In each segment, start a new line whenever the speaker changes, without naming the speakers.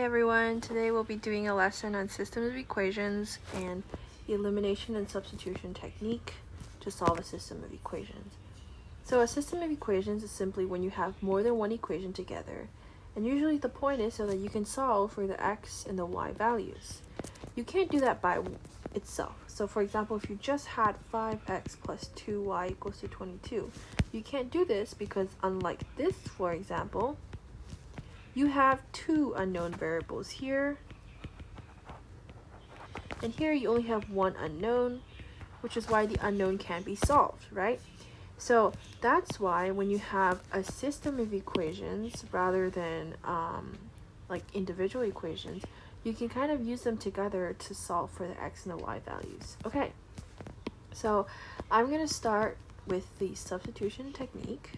everyone, today we'll be doing a lesson on systems of equations and the elimination and substitution technique to solve a system of equations. So a system of equations is simply when you have more than one equation together, and usually the point is so that you can solve for the x and the y values. You can't do that by itself. So for example, if you just had 5x plus 2y equals to 22, you can't do this because unlike this, for example, you have two unknown variables here, and here you only have one unknown, which is why the unknown can't be solved, right? So that's why when you have a system of equations rather than like individual equations, you can kind of use them together to solve for the x and the y values. Okay, so I'm going to start with the substitution technique.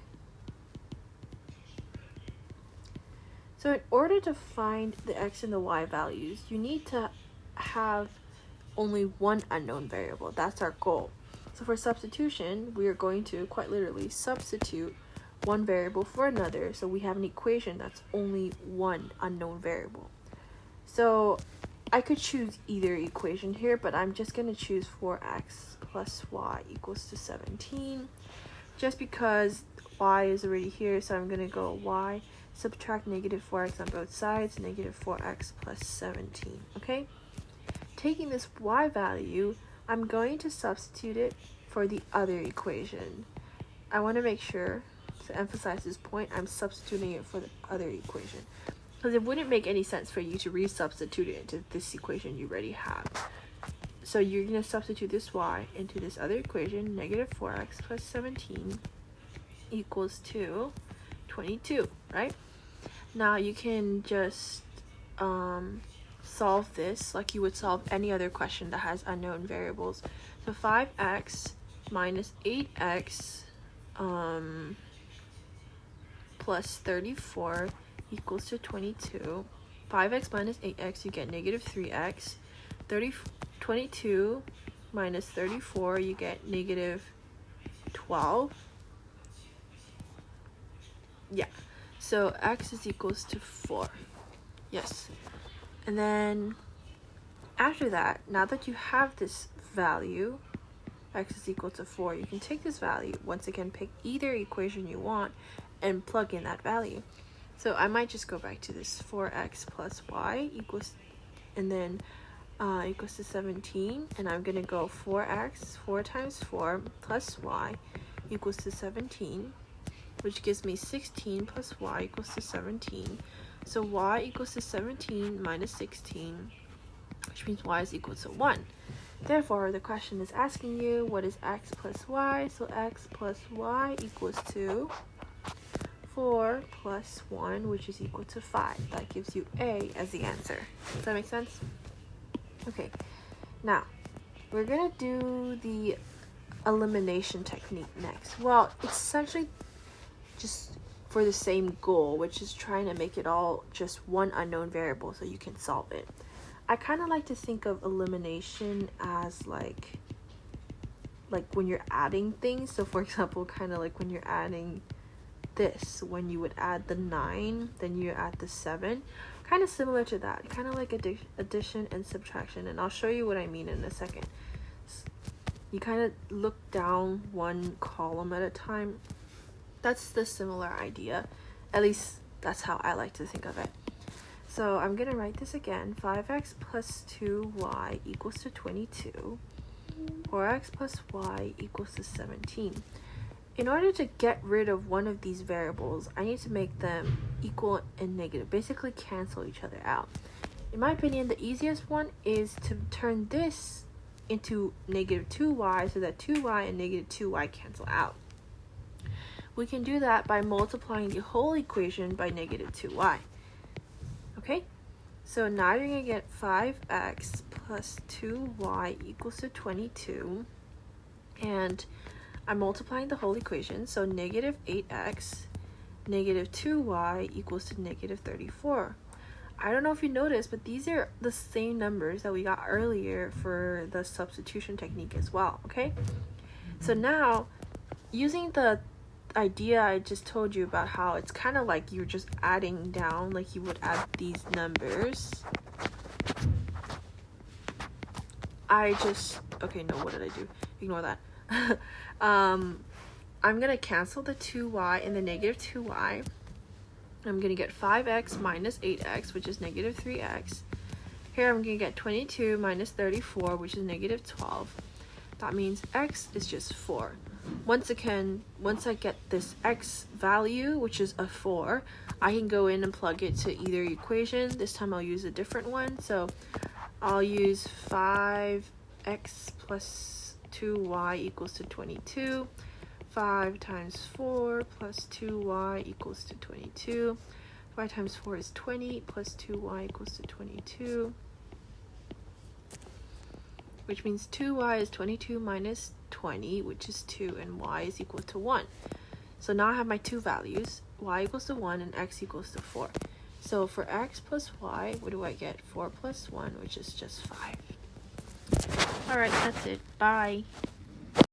So in order to find the x and the y values, you need to have only one unknown variable. That's our goal. So for substitution, we are going to quite literally substitute one variable for another, so we have an equation that's only one unknown variable. So I could choose either equation here, but I'm just going to choose 4x plus y equals to 17, just because y is already here, so I'm going to go y, subtract negative 4x on both sides, negative 4x plus 17, okay? Taking this y value, I'm going to substitute it for the other equation. I want to make sure to emphasize this point, I'm substituting it for the other equation, because it wouldn't make any sense for you to resubstitute it into this equation you already have. So you're going to substitute this y into this other equation, negative 4x plus 17 equals to 22, right? Now you can just solve this like you would solve any other question that has unknown variables. So 5x minus 8x plus 34 equals to 22. 5x minus 8x, you get negative 3x. 22 minus 34, you get negative 12. Yeah, so x is equals to 4. Yes. And then after that, now that you have this value, x is equal to 4, you can take this value, once again, pick either equation you want and plug in that value. So I might just go back to this 4x plus y equals, and then equals to 17, and I'm going to go 4x, 4 times 4 plus y equals to 17, which gives me 16 plus y equals to 17. So y equals to 17 minus 16, which means y is equal to 1. Therefore, the question is asking you, what is x plus y? So x plus y equals to 4 plus 1, which is equal to 5. That gives you A as the answer. Does that make sense? Okay, now we're going to do the elimination technique next. Well, it's essentially just for the same goal, which is trying to make it all just one unknown variable so you can solve it. I kind of like to think of elimination as like when you're adding things. So for example, kind of like when you're adding this, when you would add the 9, then you add the 7, kind of similar to that, kind of like addition and subtraction, and I'll show you what I mean in a second. You kind of look down one column at a time. That's the similar idea, at least that's how I like to think of it. So I'm gonna write this again. 5x plus 2y equals to 22. 4x plus y equals to 17. In order to get rid of one of these variables, I need to make them equal and negative, basically cancel each other out. In my opinion, the easiest one is to turn this into negative 2y so that 2y and negative 2y cancel out. We can do that by multiplying the whole equation by negative 2y. Okay, so now you're going to get 5x plus 2y equals to 22, and I'm multiplying the whole equation, so negative 8x, negative 2y equals to negative 34. I don't know if you noticed, but these are the same numbers that we got earlier for the substitution technique as well, okay? So now, using the idea I just told you about how it's kind of like you're just adding down, like you would add these numbers. Okay, no, what did I do? Ignore that. I'm gonna cancel the 2y and the negative 2y. I'm gonna get 5x minus 8x, which is negative 3x. Here I'm gonna get 22 minus 34, which is negative 12. That means x is just 4. Once again, once I get this x value, which is a 4, I can go in and plug it to either equation. This time I'll use a different one. So I'll use 5x plus 2y equals to 22. 5 times 4 plus 2y equals to 22. 5 times 4 is 20 plus 2y equals to 22. Which means 2y is 22 minus 20, which is 2, and y is equal to 1. So now I have my two values, y equals to 1 and x equals to 4. So for x plus y, what do I get? 4 plus 1, which is just 5. Alright, that's it. Bye.